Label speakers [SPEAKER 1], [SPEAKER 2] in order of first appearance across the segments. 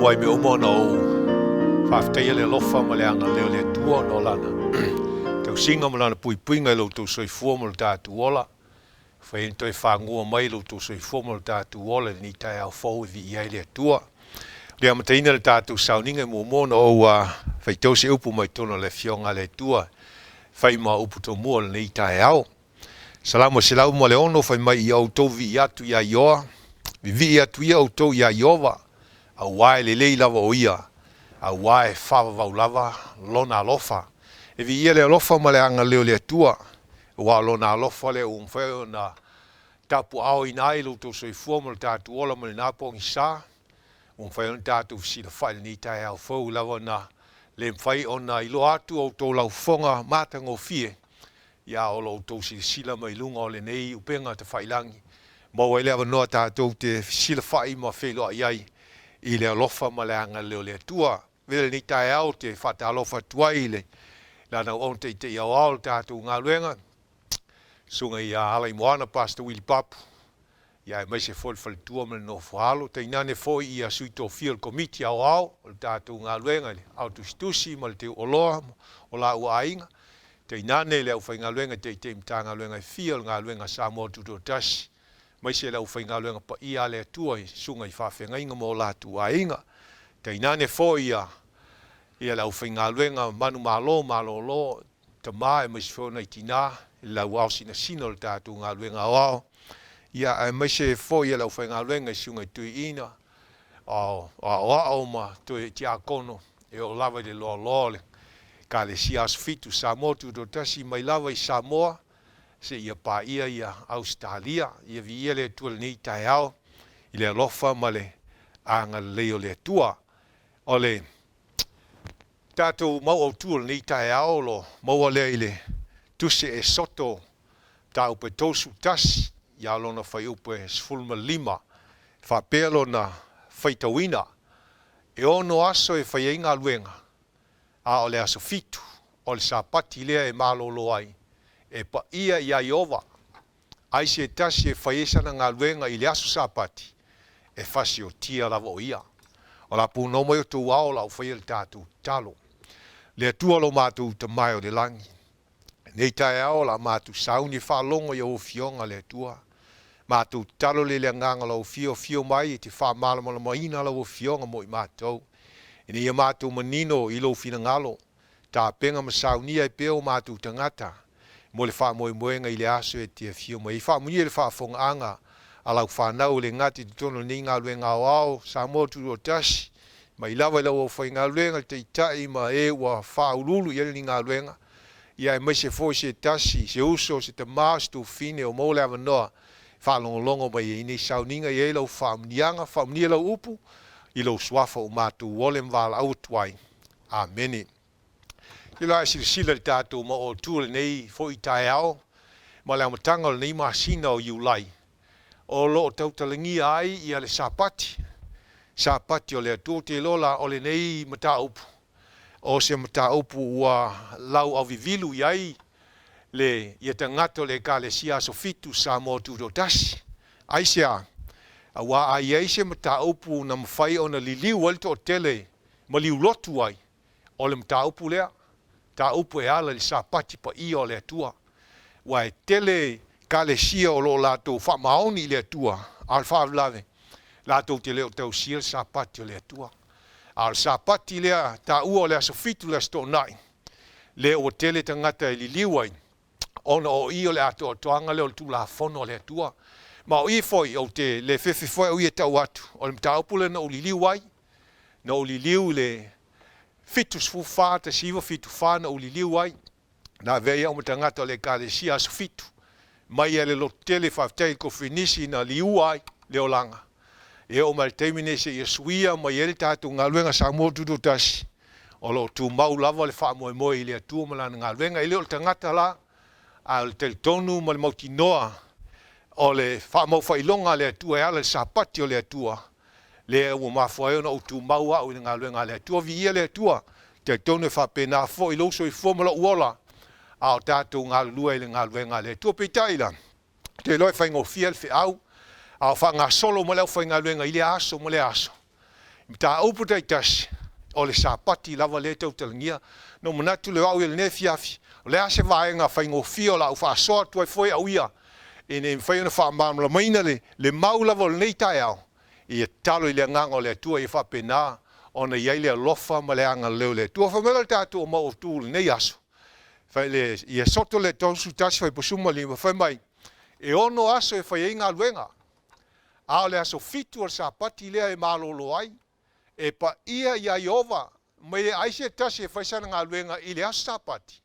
[SPEAKER 1] wai me umo no whafteia le lofa ma le anga leo le tua no lana. Tau singa ma lana pui ngai lo tau soi fua ma le tātu ola. Whai entoi whangua mai lo tau soi fua ma le tātu ola ni tai au fau vi iai le tua. Lea mataina le tātu sauninga mo mona o whai tau se upu mai tono le fionga le tua. Whai ma upu to mua le ni tai au. Salamo se lau mo le ono whai mai i au tau vi atu ia ioa. Vi atu ia au tau ia iova. A wae le lei lava o ia. A wae whawa vau lava lona alofa. E vi ia le alofa ma le anga leo le tua. Wa lona alofa le umwheo na tapu au inai lo to soi fua mo le tātu ola mo le napong isa. Umwheo na tātu sila whai ni tai au fau lava na le mwhai o na ilo atu au tau lau fonga mātango fie. Ia o lo tau sila mai lunga o le nei upenga te whailangi. Mo wai lewa noa tātou te sila whai ma wheloa iai. I le alofa ma le anga leo le tua. Vele ni tai au te whata alofa tuai le. Lana on te iau au tātou ngā luenga. Sunga i ala i moana Pastor Willie Papu. Ia e maise fol fal tua me no whalo. Te inane foi i a suito field committee au au. O le tātou ngā luenga le. Au tustusi ma le te oloa o la ua ainga. Te inane le au whai ngā luenga te mta ngā luenga field ngā luenga Samoa tuto tasi. Mai se lau whai ngā luenga pa ia le atua i sunga i whawhenga inga mo la tua inga. Te inane fo ia lau whai ngā luenga manu malo lo, te maa e mai se whona i tina, i lau au sina sino le tātu ngā luenga au. Ia e mai se fo ia lau whai ngā luenga i sunga i tui ina, au ma tui tia kono, e o lava i le loa le, ka le sias fitu Samoa tu do tasi mai lava i Samoa, se ia pa ia Australia, ia vi ia le tua ni tai au, i le alofa ma le anga leo le tua. O le tātou mau au tua ni tai au lo, mau le i le tuse e soto, ta upe tosu tasi, ia lona whai upe sfulma lima, wha pēlo na whaitawina, e ono aso e whai inga luenga, a o le aso fitu, o le sapati lea e malolo ai, e pa ia Iova, ai se tasi e whaiesana ngā luenga i le aso sapati, e whasi o tia lava o ia. O la pū nomai o tū au lau whaia le tātou talo. Le atua lo mātou te mai o le langi. Nei tai au la mātou sauni whalongo i o fionga le atua. Mātou talo le nganga lau fio mai i te whamalama la maina lau fionga mo i mātou. E ni a mātou manino i lo fina ngalo. Tā penga ma saunia i peo mātou tangata. Mo le wha moenga i le aso e tia fio mai. I wha muni le wha fonga anga. Alau whanau le ngati te tono ni ngā luenga au Samoa tu o tasi. Ma i lawa i lau whai ngā luenga te itai ma e wa wha ululu i ni ngā luenga. Ia e mai se fo se tasi, se uso, se te maas tu fine o mo le awa noa. Wha longo mai i ni sauninga i e lau wha mnianga, wha mnia lau upu. I lau swafa o mātu wolem wala au tuai. Ameni. I lai sila tātou ma o tūle nei fo i tai au. Ma le amatanga o nei masina o iulai. O lo tautalangia ai i ale sapati. Sapati o le atua te lola o le nei mata upu. O se mata upu ua lau au vivilu i ai le ia tangato le ka le sia sofitu Samoa tuto tasi. Ai sea, a wa ai ai se mata upu na mawhai o na liliu alto o tele ma liu lotu ai. O le mata upu lea. Ta upu e ala le sapati pa i o le atua. Wa e tele ka le sia o lo lato wha maoni le atua. Al wha lave. Lato te leo tau sia le sapati o le atua. Al sapati lea ta ua o le asofitu le sto nai. Le o tele tangata e li liwai. Ona o i o le ato o toanga leo tu la fono o le atua. Ma o i foi o te le fefe foi o i e tau atu. O le mta upule na o li liwai. Na o li liu le fitus fu fa te siwa fitu fa na uli liu ai. Na vea o matangata o le kare si aso fitu. Mai ele lo tele whaftai ko finisi na liu ai leo langa. E o mai teimine se ia suia mai ele tātou ngā luenga Samoa tuto tasi. O lo tu mau lava le wha moe moe i le atua malana ngā luenga. I leo le tangata la a le teletonu ma le mauti noa. O le wha mau whailonga le atua e ala le sapati o le atua. Le ua mafuai ona o tu mau au i ngā luenga le atua vi ia le atua. Te tone wha pena fo i loso i fomala uola. A o tātou ngā lua i le ngā luenga le atua peitaila. Te loi whaingo fiel fe au. A o wha ngā solo ma leo whainga luenga i le aso ma le aso. Ta upu tai tasi. O le sapati lava le tau talangia. No manatu le au le nefiafi. O le ase vaenga whaingofia o la ufa soa tuai foi au ia. E ne whaiona whaamamla maina le maula vol nei tai au. I talo i le nganga o le tua i whapena. Ona iai le alofa ma le anga leo le tua. Whamela tātou o mau tūle nei aso. Whai le, i soto le tausu tasi whai posuma lima. Whai mai. E ono aso e whai inga luenga. A le aso fitu o sapati lea e malolo ai. E pa ia Iova. Mai e aise tasi e whai sana ngā luenga i le aso sapati.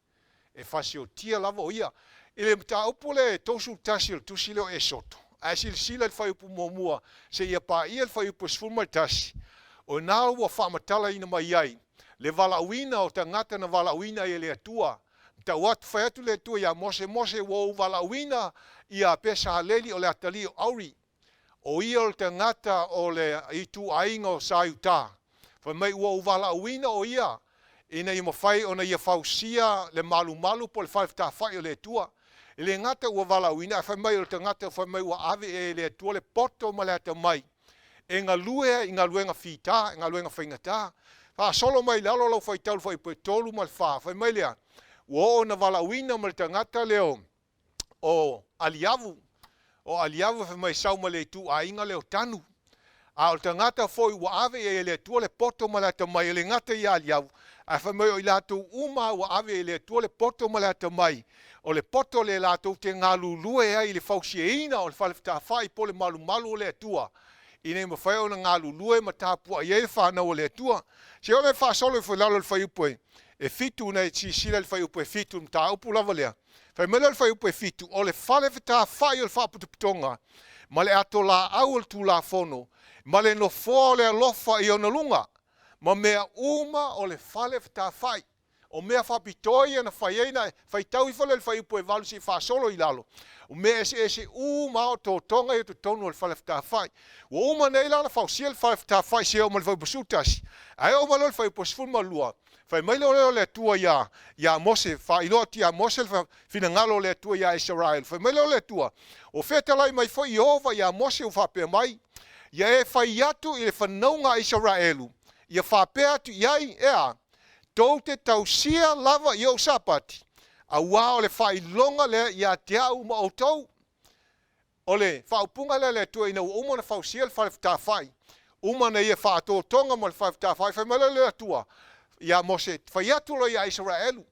[SPEAKER 1] E whasi o tia lava o ia. I le mta upo le tausu tasi o tusi leo e soto. A sila le whai upo mua. Se ia pa ia le whai upo sfuma tasi. O nā ua whamatala ina mai ai. Le valauina o tangata na valauina i le atua. Ta wat whai atu le atua ia mose wo valauina ia pesa haleli o le atali o auri. O ia o tangata o le itu ainga o saiuta. Whai mai ua valauina o ia. Ina i mawhai ona ia whausia le malu po le whaifta whai o le atua. I le ngata ua valauina. Whai mai o tangata whai mai ua ave e le atua le poto ma le ata mai. E ngā lue i ngā luenga whita, ngā luenga whaingata. Wha solo mai lalo lau whai taulu whai pui tolu mal wha. Whai mai lea, ua o na valauina mal tangata leo o aliavu. O aliavu whai mai sau ma le tu a inga leo tanu. A o tangata foi ua ave e le tua le poto ma le tamai le ngata i aliavu. A whai mai o i lato uma ua ave e le tua le poto ma le tamai. O le poto le lato te ngā lulue ai le fausie ina o le whalefta whai po le malu o le tua. I nei mawhai o na ngā lulue ma tāpua i e whanau o le atua. Se o le whaasolo i whailalo le whai upo e fitu nei si sila le whai upo e fitu mta upu lava lea. Whai mele le whai upo e fitu o le whale whita whai o le whaputuputonga. Ma le ato la au le tū la whono. Ma le no fō le alofa i ona lunga. Ma mea uma o le whale whita whai. O mea whapitoi ana whai eina, whai tau i whale le whai upo e walu si whaasolo i lalo. O mea ese uma o tō tonga i o tō tonu o le whale whita whai. Wa uma nei lana whausia le whale whita whai se o ma le whai pasutasi. Ai o malo le whai pasfulma lua. Whai mai leo le tua ia Mose, wha iloa ti a Mose le whina ngalo le tua ia Israel. Whai mai leo le tua. O whetalai mai whai Iova ia Mose o whapea mai. Ia e whai atu i le whanaunga Israelu. Ia whapea atu iai ea. Tau te tausia lava i o sapati. A wao le whailonga le ia te au ma o tau. O le whaupunga le tua ina uma na whausia le whalefta whai. Uma na ia whaato tonga ma le whalefta whai. Whai mele le tua. Ia Mose whaiatulo ia Israelu.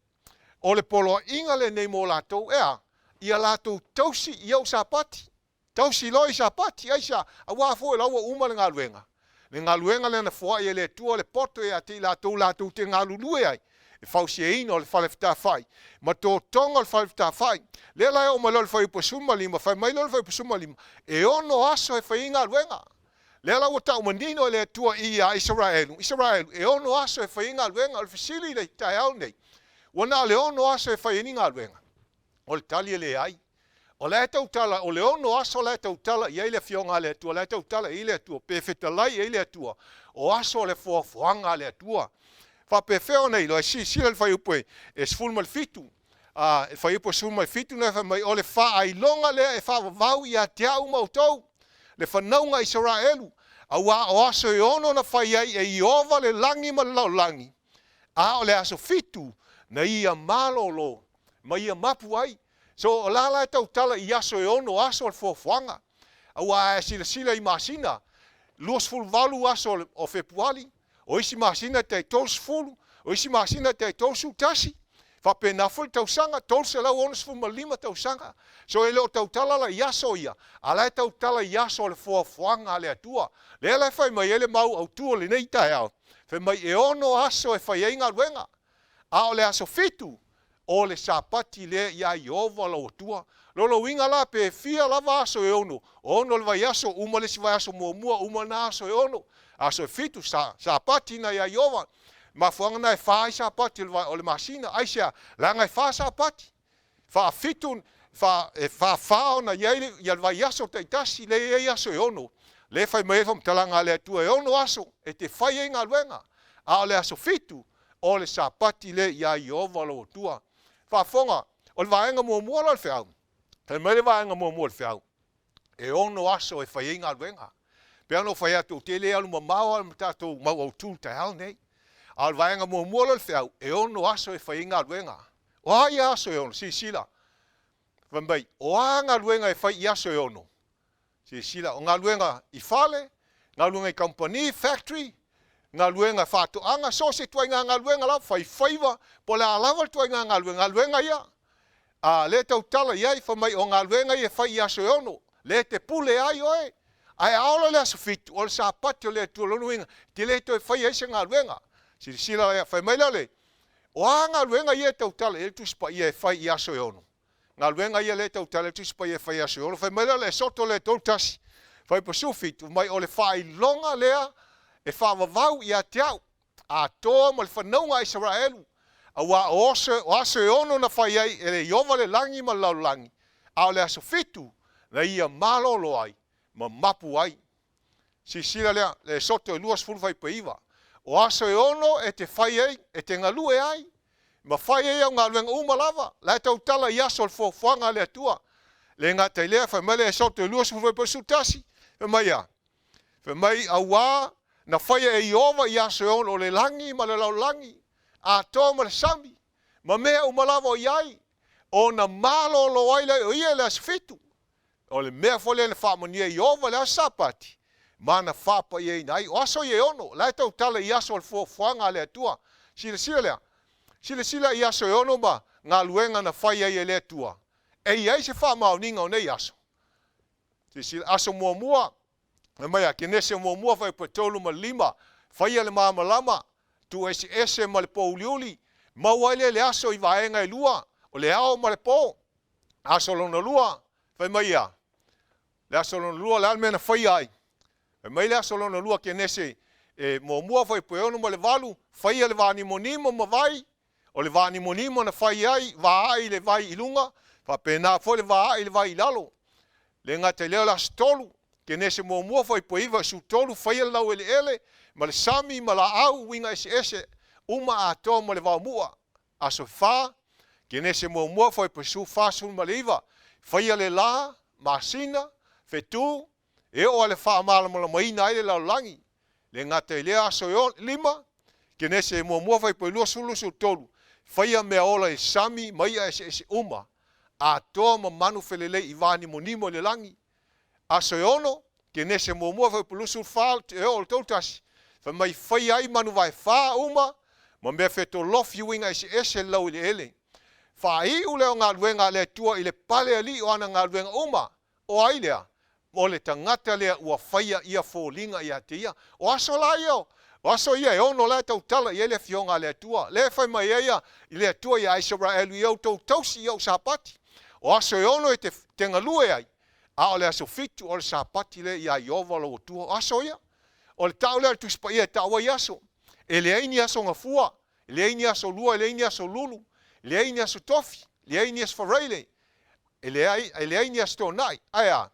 [SPEAKER 1] O le polo inga le nei mo latou ea. Ia latou tausi i o sapati. Tausi lo i sapati. Aisa a wafo e laua uma le ngā luenga. Le ngā luenga le na fua i le tua le poto ea te latou te ngā lulue ai. E whausi e ino le whalefta whai. Ma tō tonga le whalefta whai. Le lai o malo le whai upasuma lima. Whai mai lo le whai upasuma lima. E ono aso e whai inga luenga. Le lai o tau manino le tua i a Israelu. Israelu e ono aso e whai inga luenga. O le fisili le tai au nei. Wana le ono aso e whai inga luenga. O le tali le ai. O le tau tala, o le ono aso le tau tala i le fionga le tua. Le tau tala i le tua. Pefeta lai i le tua. O aso le fuanga le tua. Fa pe feo nei lo si le fai upo e sfulma le fitu e fai upo sfulma le fitu na fa mai o le fa ai longa le e fa vau ia te au mautou le whanaunga Israelu a wa o aso e ono na fai ai e Iova le langi ma lau langi a o le aso fitu na ia malolo ma ia mapu ai so o la tau tala i aso e ono aso le fofuanga a wa sila i masina luos fulvalu aso o fepuali. O isi masina te tolsu fulu, o isi masina te tolsu tasi. Fa pe naful tau sanga, tolsu lau onus fu malima tau sanga. So e leo tau tala la yaso ia. Alai tau tala yaso le fuanga le atua. Le lai fai mai ele mau au tua le nei tai au. Fai mai e ono aso e fai inga luenga. A o le aso fitu. O le sapati le ia Iova la o tua. Lolo winga la pe fia lava aso e ono. Ono le vai aso, uma le si vai aso mua, uma na aso e ono. Aso e fitu sapati na ia Iova. Ma fuanga na e whaai sapati o le masina. Aisea, langa e wha sapati. Wha fitu, wha whao na ia vai aso te itasi le ia aso e ono. Le whai mai wham talanga le atua e ono aso. E te whai inga luenga. A o le aso fitu. O le sapati le ia Iova lo tua. Wha fonga, o le vaenga mua lo le whiau. Te mai le vaenga mua le whiau. E ono aso e whai inga luenga. Pea no whai atu te le alu mamau al matatou mau au tū te hao nei. Al vaenga mua mua le whiau, e ono aso e whai ngā luenga. O hai aso e ono, si sila. Whambai, o a ngā luenga e whai i aso e ono. Si sila, o ngā luenga i whale, ngā luenga i company, factory, ngā luenga whātoanga, so se tuai ngā luenga la, whai whaiva, po le alawa tuai ngā luenga ia. Le tau tala iai, whamai o ngā luenga i e whai i aso e ono. Le te pule ai oe. Ai aola le aso fitu, o le sa pati o le tualonuinga, te le toi whai eise ngā luenga. Si sila lea, whai maila le, o a ngā luenga i e tau tala, e tuspa i e whai i aso e ono. Ngā luenga i e le tau tala, e tuspa i e whai aso e ono. Whai maila le, soto le tau tasi, whai pasu fitu, mai o le whai longa lea, e whawavau i a te au, a toa ma le whanaunga Israelu, a wa o aso e ono na whai ai, e le iova le langi ma lau langi, a o le aso fitu, na ia malolo ai, ma mapu ai. Si sila lea, le soto e luas fulu whai paiva. O aso e ono e te whai ai, e te ngalue ai. Ma whai ai au ngā luenga umalava. Lai tau tala i aso le whanga le atua. Le ngā te lea, whai mele e soto e luas fulu whai pasu tasi. Whai mai a. Whai mai a wā, na whai e i ova i aso e ono o le langi, ma le lau langi. A toa ma le sami. Ma mea umalava o iai. O na malo lo waile o ia le asfitu. O le mea fole le whamonia i ova le asapati. Mana whapa i nai. O aso i ono. Lai tau tala i aso le whanga le atua. Sila lea. Sila i aso i ono ma ngā luenga na whai ai le atua. E iai se whamau ninga o nei aso. Sila aso mua. Na mai a kenese mua whai patolu ma lima. Whai le maa malama. Tu ese ma le pouliuli. Mauaile le aso i vaenga i lua. O le ao ma le po. Aso lona lua. Whai mai a. Le aso lona lua le almena whai ai. Whai mai le aso lona lua ke nese mua whai poeonu ma le valu. Whai le vani monimo ma vai. O le vani monimo na whai ai. Vai le vai ilunga. Wha pena fo le vai le vai lalo. Le ngate leo la stolu. Ke nese mua whai poeiva su tolu. Whai le lau ele. Ma le sami ma la au winga ese. Uma ato ma le vau mua. Aso wha. Ke nese mua whai poesu whasun ma le iwa. Whai le la. Masina. Fetu, e o ale wha amala mo la maina ele lau langi. Le ngate lea aso yon, lima, ke nese mua whai po lua sulu su tolu. Whaia mea ola e sami, maia ese uma. A toa ma manu whelele i vani monimo le langi. Aso yono, ke nese mua whai po lua su wha, e o le tautasi. Wha mai whai ai manu vai wha uma, ma mea wheto lofi winga ese lau ile ele. Wha i ule o ngā luenga le tua i le pale ali o ana ngā luenga uma. O ailea. O le tangata lea ua whaia ia fōlinga ia te ia. O aso la ia o. O aso ia e ono la tau tala i ele fionga le atua. Le whai mai ia i le atua ia Israelu i au tau tausi i au sapati. O aso e ono e te ngalue ai. A o le aso fitu o le sapati le ia i ova lo tua. O aso ia. O le tau lea tuspa ia taua i aso. E le aini aso ngafua. E le aini aso lua. E le aini aso lulu. E le aini aso tofi. E le aini aso fareile. E le aini aso tonai. Aia.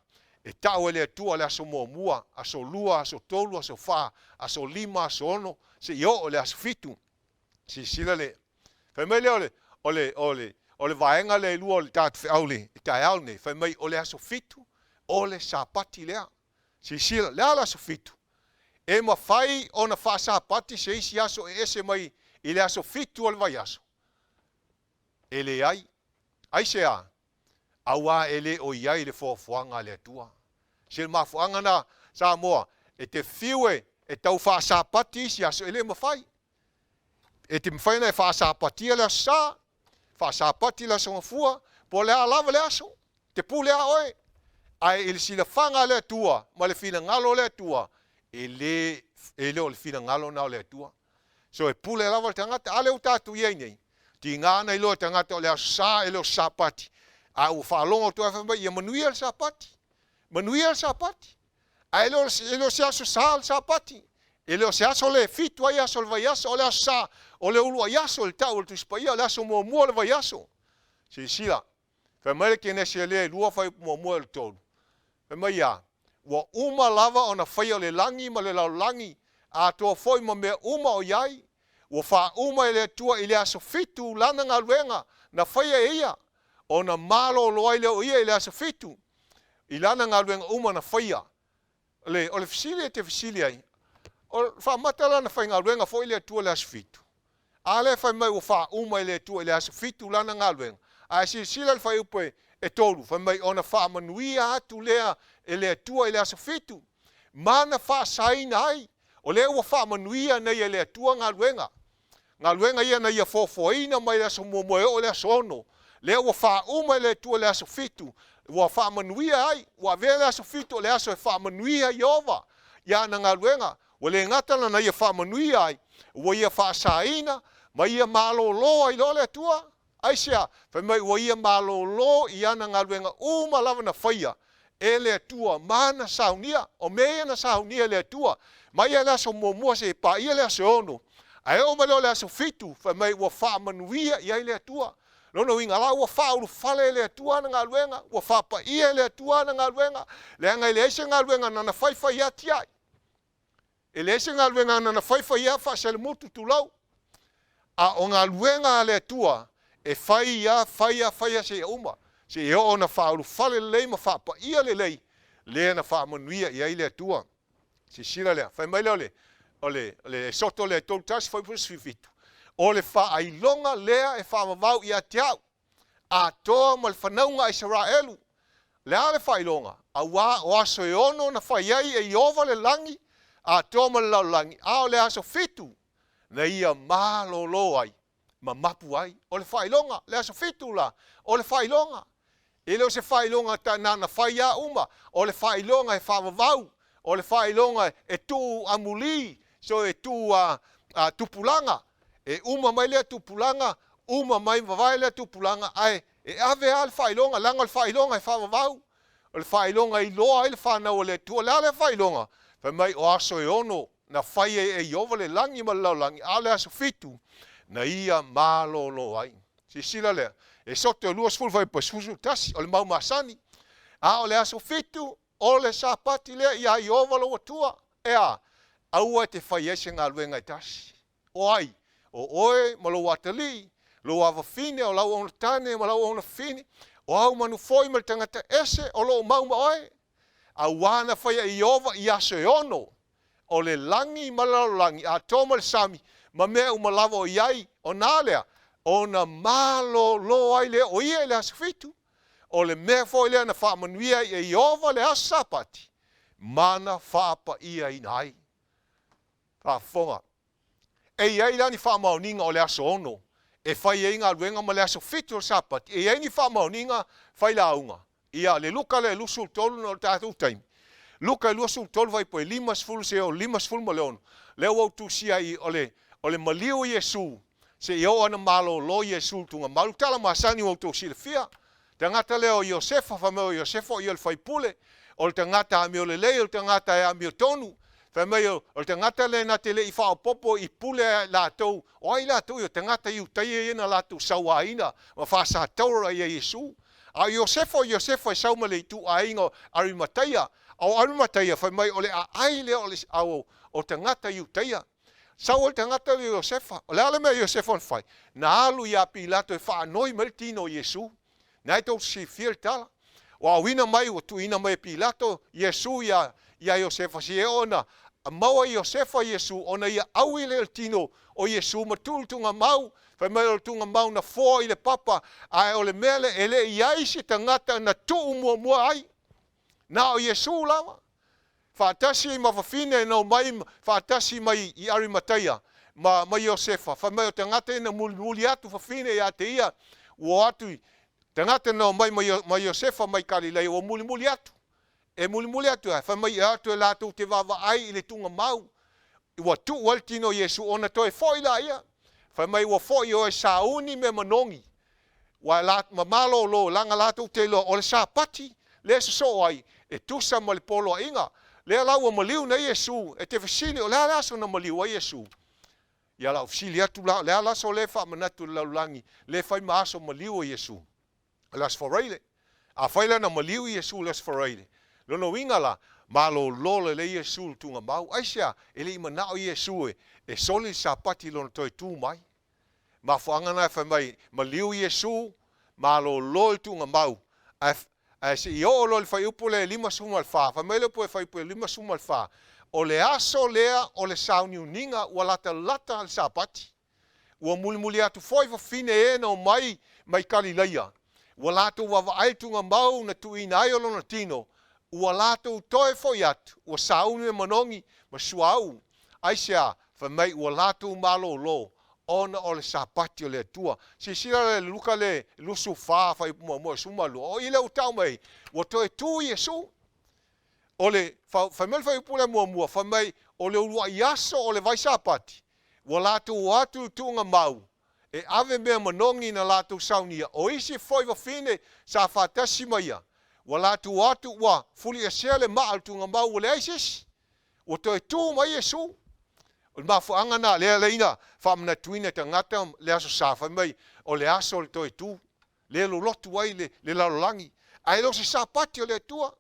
[SPEAKER 1] E tau ele atua le aso mua, aso lua, aso tolu, aso wha, aso lima, aso ono, se io o le aso fitu. Si sila le. Whai mai le o le vaenga le lua o le tātu whiaule, i tai aune, whai mai o le aso fitu, o le sapati lea. Si sila, lea le aso fitu. E ma whai o na wha sapati se isi aso e ese mai i le aso fitu o le vai aso. E le ai, ai se a. Awa ele o iai le fofuanga le atua. Se le mafuanga na sa moa, e te fiwe, e tau wha sapati si aso ele mawhai. E te mwhai na e wha sapati le sa, wha sapati le songa fua, po le alawa le aso, te pu le a oe. Ai ele si le whanga le atua, ma le fina ngalo le atua, ele o le fina ngalo na le atua. So e pu le alawa le tangata, ale o tatu iei nei. Ti ngana ilo le tangata o le aso sa, ele o sapati. A u whaalongo tu awha ia manuia le sapati. Manuia le sapati. A elo se aso sa le sapati. Elo se aso le fitu ai aso le vai aso. O le aso sa. O le ulu ai aso le tau le tuspaia. Le aso mua le vai aso. Si sila. Whai mai ke nese le lua whai mua le tolu. Whai mai ia. Wa uma lava o na whai o le langi ma le lau langi. A toa foi ma mea uma o iai. Wa wha uma le tua i le aso fitu lana ngā luenga. Na whai e ia. O na malo loai leo ia i le aso fitu. I lana ngā luenga uma na whaia. ole fisili te fisili ai. O fa matala na fa ngaluenga foi le tua le asfitu. Ale fa mai o fa uma le tua le asfitu lana ngaluenga. A sila fa upe e tolu fa mai ona fa manuia atu lea le tua le asfitu. Mana fa saina ai. O le ua fa manuia nei le tua ngaluenga. Ngaluenga ia na ia fofoina mai le so momoe o le sono. Le ua fa uma le tua le asfitu. Ua fa manuia ai, ua vele aso fitu le aso e fa manuia Iova. Ia na ngaluenga, ua le ngatana na ia fa manuia ai, ua ia fa saina, ma ia malolo ai lo le tua. Aisia, fa mai ua ia malolo ia na ngaluenga uma lava na faia. E le tua mana saunia, o mea na saunia le tua. Ma ia le aso momua se pa ia le aso ono. Ai o malo le aso fitu, fa mai ua fa manuia ia le tua. Lono inga la ua whauru whale le atua na ngā luenga, ua whapa ia le atua na ngā luenga, le anga i le eise ngā luenga na na whaiwhai ati ai. E le eise ngā luenga na na whaiwhai a whaasele mutu tu lau. A o ngā luenga le atua, e whai se uma. Se e o na whauru whale le lei ma whapa ia le lei, le na whaamanuia ia i le atua. Se sira lea, whai mai leo le soto le tolu tasi whaipus whiwhitu. O le whaailonga lea e whaamavau i a te au. A toa ma le whanaunga Israelu. Lea le whailonga. A wā o aso e ono na whaiai e Iova le langi. A toa ma le lau langi. A o le aso fitu. Na ia mālolo ai. Ma mapu ai. O le whailonga. Le aso fitu la. O le whailonga. E leo se whailonga ta nana whaia uma. O le whailonga e whaamavau. O le whailonga e tu amuli. So e tu tupulanga. E uma mai lea tupulanga, uma mai vavai lea tupulanga, ai, e ave al whailonga, langa le whailonga e whamavau. O le whailonga i loa ai le whanau le tua, lea le whailonga. Whai mai o aso e ono, na whai e Iova le langi ma lau langi, a le aso fitu, na ia mālolo ai. Si sila lea, e sote o luas fulwhai pa susu tasi, o le mau masani. A o le aso fitu, o le sapati lea, ia Iova lo atua. Ea, aua te whai ese ngā luenga i tasi. O ai. O oe, ma lo watali, lo awafine, o lau ona tane, ma lau ona fine, o au manu foi ma tangata ese, o lo mau ma oe. A wana whaia Iova i aso e ono, o le langi ma lau langi, a toma le sami, ma mea umalawa o iai, o nalea, o na malo lo ai lea, o ia le asfitu, o le mea foi lea na wha manuia i Iova le asapati, mana whaapa ia inai. Whafonga. E iai lani whaamauninga o le aso ono. E whai e inga luenga ma le aso fitu o sapati. E iai ni whaamauninga whai launga. Ia le luka le lusul tolu no tātou taimi. Luka e lusul tolu vai po e limas fulu se o limas fulu ma le ono. Leo au tu sia i o le maliu Yesu. Se i o ana malo lo Yesu tunga malu. Tala masani o tu sila fia. Tangata leo Iosefa whameo Iosefa i o le whaipule. O le tangata ami o le lei o le tangata e ami o tonu. Whamei o le tangata le na te le i whao popo i pule lātou. O ai lātou i o tangata i utai e na lātou saua aina. Ma whasa taura i a Yesu. A Iosefa i sauma le i tu a ingo Arimateia. Au Arimateia whamei o le a aile o tangata i utaia. Sau o le tangata le Iosefa. O le ale mea Iosefa on whai. Na alu i a Pilato e whaanoi me le tino Yesu. Nai tau si fiel tala. O a wina mai o tu ina mai Pilato. Yesu ia Iosefa si e ona. A maua Iosefa Yesu, ona ia auile el tino o Yesu, ma tunga mau, whai mai o tunga mau na fō i le papa, ai o le mele ele i aise tangata na tuu mua ai. Na o Yesu lama. Whaatasi ma whawhine no mai, whaatasi mai i Arimateia, ma Iosefa, whai mai o tangata na muli atu whawhine i ate ia, o atu tangata no mai ma Iosefa mai Galilei, o muli atu. E muli atu ai, whamai atu e lātou te wawa ai i le tunga mau. Iwa tu waltino Yesu ona toi foi la ia. Whamai wa foi o e sauni me manongi. Wa ma malo lo langa lātou te lo o le sapati. Le so ai e tusa ma le polo inga. Le lau o maliu na Yesu. E te fasini o le alaso na maliu a Yesu. Ia lau fasili atu la. Le alaso le wha manatu lau langi. Le whai maaso maliu a Yesu. Las foreile. A whaila na maliu Yesu las foreile. Lono inga la, malo lole le Yesu tunga mau. Aisia, ele ima nao Yesu e soli sapati lono toi tu mai. Ma whaangana whai mai, ma liu Yesu, malo lole tunga mau. se i o lo le fai upu le 5.4, fa mai le po fai po 5.4. O le aso lea o le sauni uninga ua lata al sapati. Ua muli atu foi fa fine e no mai kalileia. Ua lata ua vaaitunga mau na tuina ai o lona tino. Ua lata toe foi atu. Ua sauni e manongi ma suau. Ai sea, fa mai ua lata malo lo. Ona o le sapati o le atua. Sila le luka le lusu fa fa ipu mua sumalu. O ile utau mai. Ua toe tu Yesu. O le fa mel fa ipu le mua fa mai o le ulua iaso o le vai sapati. Ua latu watu tunga mau. E ave mea manongi na latu saunia. O isi foi wa fine sa fatasi maia. Ua latu watu wa fuli esele maal tunga mau le aisis. Ua toe tu mai Yesu. O le mafuanga na lea leina fa mna tuina tangata le aso safa mai o le aso le toe tu. Le lo lotu wai le lalolangi. Ai lo se sapati o le tua.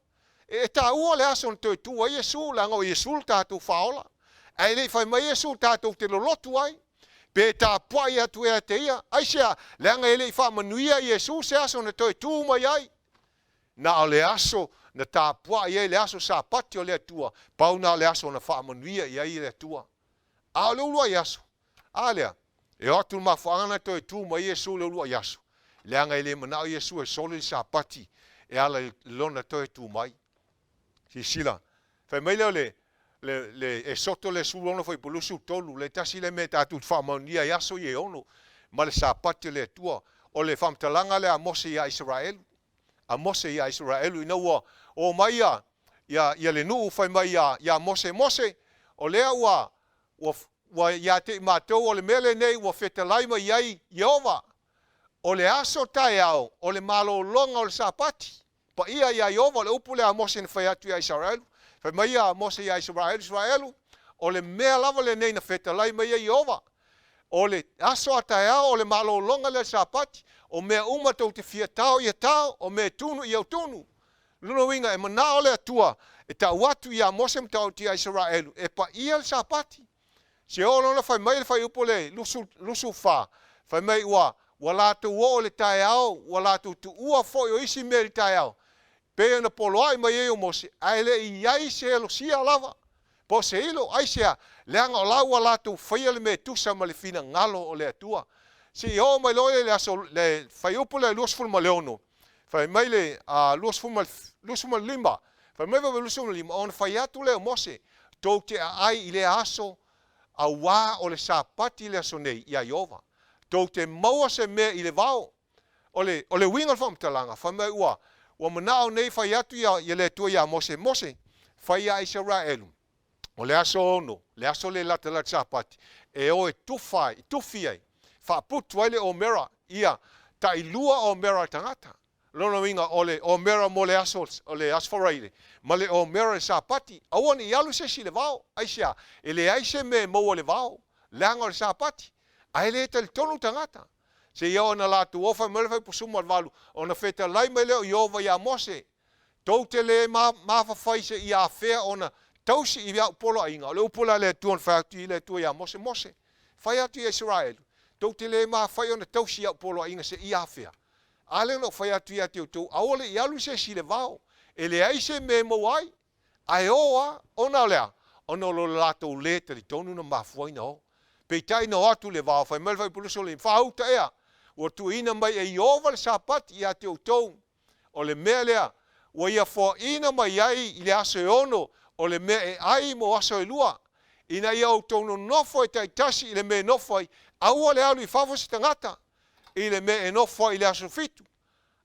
[SPEAKER 1] E ta ua le aso le toe tu wa Yesu langa o Yesu tatu faola. Ai le fai mai Yesu tatu te lo lotu wai. Pe ta puai atu e te ia. Ai sea langa ele fa manuia Yesu se aso na toe tu mai ai. Na o le aso na ta puai e le aso sapati o le tua. Pau na le aso na fa manuia i ai le tua. A le ulua yaso. A lea. E atu mafuanga toi tu mai Yesu le ulua yaso. Leanga ele manao Yesu e soli sapati. E ala lona toi tu mai. Si sila. Fai mai le e soto le sulono foi pulusu tolu. Le tasi le me tatu whamaunia yaso ye ono. Ma le sapati le tua. O le whamtalanga le a Mose ia Israelu. A Mose ia Israelu. Ina ua o mai ia le nuu fai mai ia Mose. O lea wa ya te matou o le mele nei wa fetalai mai ai Jehova o le aso tai au o le malo longa o le sapati pa ia Jehova le upu le Mose na fai atu ia Israelu fai mai ia Mose ia Israelu o le mea lava le nei na fetalai mai ai Jehova o le aso tai au o le malo longa le sapati o mea uma tau te fia tau ia tau o mea tunu ia tunu luno winga e mana o le atua e ta watu ia Mose mtau ti Israelu e pa ia le sapati se ono na fai mai fai upo le lusu fa fai mai ua latu o le tai au ua latu tu ua foi o isi me le tai au pe na polo ai mai o Mose ai le iai se lo sia lava po se ilo ai se leanga o lau ua latu fai le me tusa ma le fina ngalo o le atua se o mai lo le aso le fai upo le lusu ma leono fai mai le lusu ma lima fai mai le lusu ma lima on fai atu le Mose tou te ai ile aso a wā o le sapati le aso nei ia Jehova. Tau te maua se mea i le vao. O le wingal whamtalanga. Whamai ua manao nei whai atu ia le tua ia Mose. Whai ia Israelu. O le aso ono. Le aso le lata sapati. E o e tufi ai. Whaputu ai le o mera ia. Ta ilua o mera tangata. Lono winga o mera mo le aso o le asfaraile. Ma le o mera sapati. Awan i alu se si le vao. Aisha. Ele aise me mo le vao. Langa le sapati. Ai le te tonu tangata. Se ia na latu ofa melfai pusuma valu. Ona feta lai mai leo Jehova ia Mose. Tau te le mawhawhai se ia afea ona tausi i ia upolo ainga. Le upola le tuon whaktu i le tua ia Mose. Whai atu i Israel. Tau te le mawhai ona tausi ia upolo ainga se ia afea. Ale no fai atu ia teu tau. Aole i alu se si le vao. E le aise me mo ai. Ai oa ona lea. Ona lo lato le te li tonu na mafuai na o. Peitai no atu le vao. Fai melfai puluso le whauta ea. Ua tu ina mai e Jehova le sapati ia teu tau. O le mea lea. Ua ia fo ina mai ai i le aso e ono. O le mea e ai mo aso e lua. Ina ia o tono nofo e taitasi i le mea nofo ai. Aua le alu i whawasi tangata. I le mea e nofo i le aso fitu.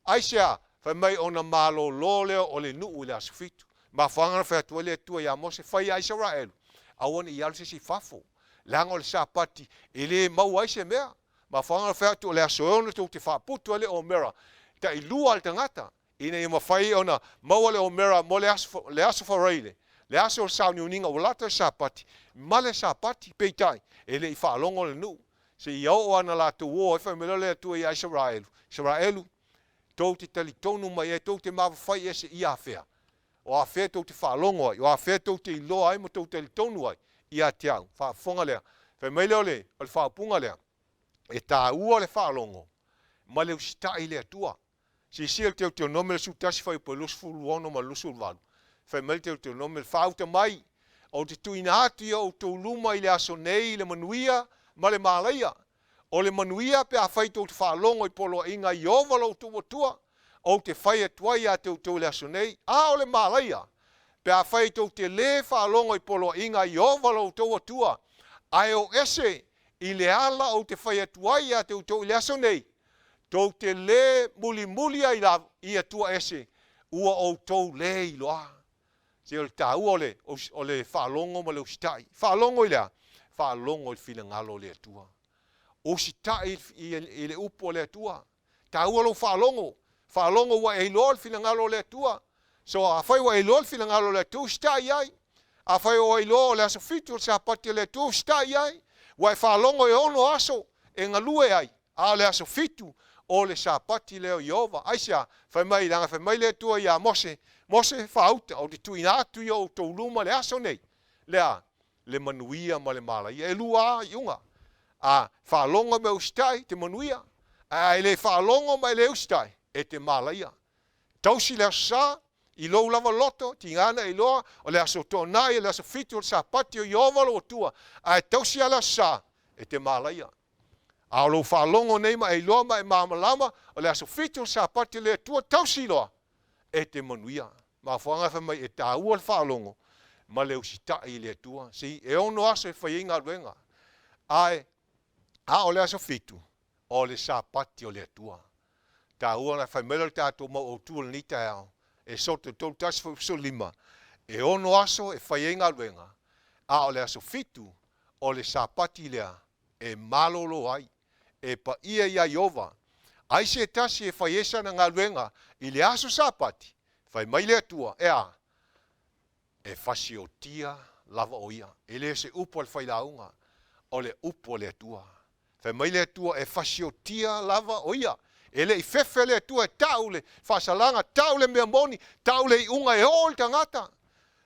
[SPEAKER 1] Aisea, fai mai ona malo lo leo o le nuu i le aso fitu. Ma whangana whai atua le atua ia Mose whai a Israelu. Awana i alu se fafo. Langa o le sapati. E le mau aise mea. Ma whangana whai atua le aso eono tau te whaputu ale o mera. Ta i lua al tangata. Ina i mawhai ona mau ale o mera mo le aso whareile. Le aso o sauni uninga o lata sapati. Ma le sapati peitai. E le i whaalongo le nuu. Se i au ana la tu wo e whai mele le atua i Israelu. Israelu. Tau te tali tonu mai e tau te mawhai e se i awhea. O awhea tau te whaalongo ai. O awhea tau te iloa ai mo tau te tonu ai. I a te au. Whaafonga lea. Whai mai leo le. O le whaapunga lea. E tā ua le whaalongo. Ma leo stai le atua. Sisiel teu nomel sutasi fai pelus fuluono ma lusul valu. Fai mel teu nomel fauta mai. O te tuina atu ia o tau luma i le aso nei, le manuia, ma le malaia. O le manuia pe a fai tau te whaalongo i polo inga i ovalo tua tua. O te whai atuai a tau le aso nei, a o le malaia. Pe a whai tau te le whaalongo i polo inga i ovalo tua. Ai o ese i le ala o te whai atuai a tau le aso nei. Tau te le muli i atua ese, ua o tau le i loa. Se o le tau o le whaalongo ma le usitai. Whaalongo i lea, whaalongo i whina ngalo le atua. Usitai i le upo le atua. Tau o lo whaalongo. Whaalongo wa e loa le whina ngalo le atua. So a whai wa e loa le whina ngalo le atua usitai ai. A whai wa e loa le aso fitu sa pati le atua usitai ai. Wa e whaalongo e ono aso e ngalue ai. A le aso fitu. O le sapati leo Iova. Aisia, fai mai le tua ia Mose fauta, o te tuina atu ia o tau luma le aso nei. Lea, le manuia ma le malaia. E lua iunga. A whaalonga me ustai, te manuia. A le whaalonga me le ustai, e te malaia. Tausi lea sa, i lou lava loto, tingana i loa, o le aso tonai, le aso fitu, o le sapati o Iova lo tua. A tausi ala sa, e te malaia. A lo whaalongo nei ma e loa ma e mamalama o le aso fitu sa pati le tua tausi loa e te manuia. Ma whanga wha mai e tāua le whaalongo ma le usita i le tua. Si e ono aso e whainga ruenga. A o le aso fitu o le sa pati o le tua. Tāua na whaimela le tātou ma o tua le nita eo. E soto tau tasi whauso lima. E ono aso e whainga ruenga. A o le aso fitu o le sa pati lea e malolo ai. E pa ia Iova. Ai se tasi e whai esa na ngā luenga i le aso sapati. Whai mai le atua. E whasi o tia lava o ia. E le se upo le whai launga. O le upo le atua. Whai mai le atua e whasi o tia lava o ia. E le i whewhe le atua e tau le whasalanga, tau le mea moni, tau le i unga e o le tangata.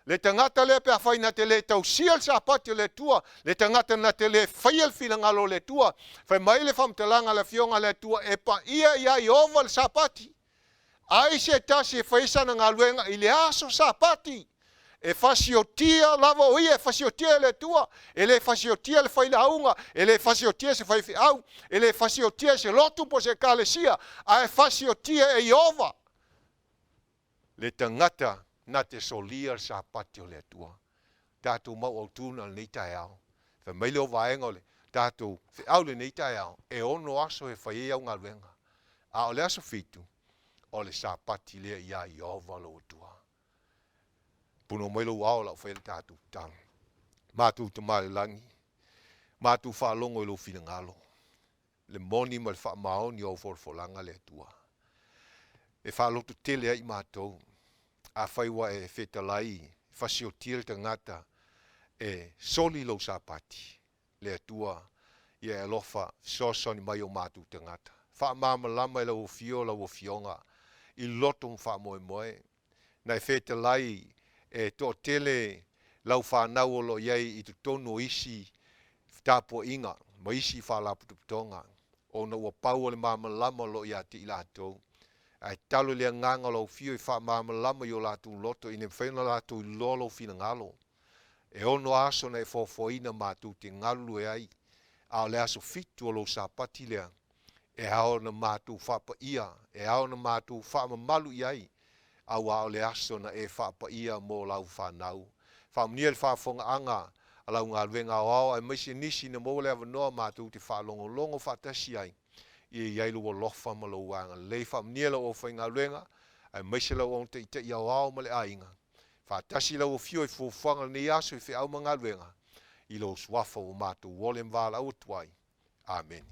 [SPEAKER 1] Le tangata le pe a whai na te le tau sial sa pati le tua. Le tangata na te le whaial fina ngalo le tua. Whai mai le whamtalanga le fionga le tua e pa ia Iova le sa pati. Ai se tasi e whaisa na ngā luenga i le aso sa pati. E whasi o tia lava o ia, e whasi o tia le tua. E le whasi o tia le whaila aunga. E le whasi o tia se whaifi au. E le whasi o tia se lotu po se kalesia. A e whasi o tia e Iova. Le tangata na te solia sa pati o le atua. Tātou mau au tūna le neita e au. Wha meile o vaenga le tātou whi au le neita e au. E ono aso e whai au ngā luenga. A o le aso fitu, o le sa pati lea ia Iova lo atua. Puno meilo wao lau whai le tātou tang. Mātou te male langi. Mātou whaalongo i lo whina ngalo. Le moni ma le wha maoni o forfolanga le atua. E whaalotu tele ai mātou. A whaiwa e whetalai, whasi o tira tangata, e soli lo sa pati, le atua, ia e lofa, sosoni mai o mātou tangata. Wha mama lama e lau fio, lau fionga, i loto wha moe moe. Nai whetalai, e to tele, lau whanau o lo iei, i tu tono isi, tapo inga, ma isi whalapu tuputonga. O na ua pau le mama lama lo ia te ilatou. Ai talo le nganga lo fio I wha mama lama yo latu loto I ne whaina latu I lolo fina ngalo. E ono aso na e fofoina mātu te ngalu e ai. A le aso fitu o lo sapati lea. E hao na mātu whapa ia. E hao na mātu whama malu I ai. Au ao le aso na e whapa ia mo lau whanau. Whamnia le whafonga anga. A lau ngā ruenga o ao. Ai maisi nisi na mo le avanoa mātu te whalongo longo whatasi ai. I iailu o lofa ma lo wanga. Lei whamnia lau o whainga luenga. Ai maise lau o te ita I au ao ma le ainga. Whatasi lau o fio I fuwhanga ni aso I whi au ma ngā luenga. I lo swafa o mātu wolem wala o tuai. Amen.